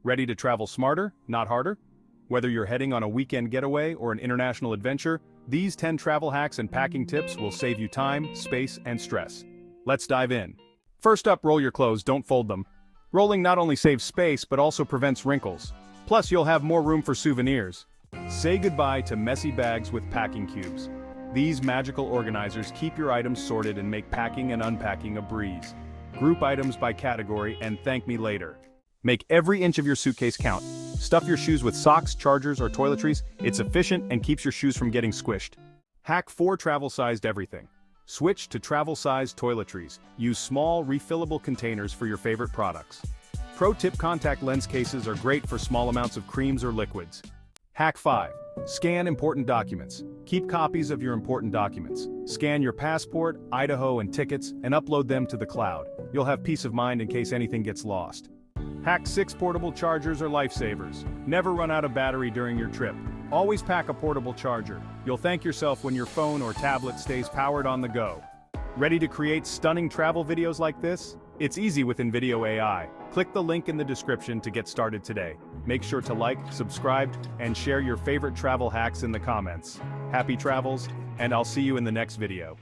Ready to travel smarter, not harder? Whether you're heading on a weekend getaway or an international adventure, these 10 travel hacks and packing tips will save you time, space, and stress. Let's dive in. First up, roll your clothes, don't fold them. Rolling not only saves space but also prevents wrinkles. Plus, you'll have more room for souvenirs. Say goodbye to messy bags with packing cubes. These magical organizers keep your items sorted and make packing and unpacking a breeze. Group items by category and thank me later. Make every inch of your suitcase count. Stuff your shoes with socks, chargers, or toiletries. It's efficient and keeps your shoes from getting squished. Hack 4 travel-sized everything. Switch to travel-sized toiletries. Use small, refillable containers for your favorite products. Pro tip: contact lens cases are great for small amounts of creams or liquids. Hack 5. Scan important documents. Keep copies of your important documents. Scan your passport, Idaho, and tickets, and upload them to the cloud. You'll have peace of mind in case anything gets lost. Hack 6. Portable chargers are lifesavers. Never run out of battery during your trip. Always pack a portable charger. You'll thank yourself when your phone or tablet stays powered on the go. Ready to create stunning travel videos like this? It's easy with InVideo AI. Click the link in the description to get started today. Make sure to like, subscribe, and share your favorite travel hacks in the comments. Happy travels, and I'll see you in the next video.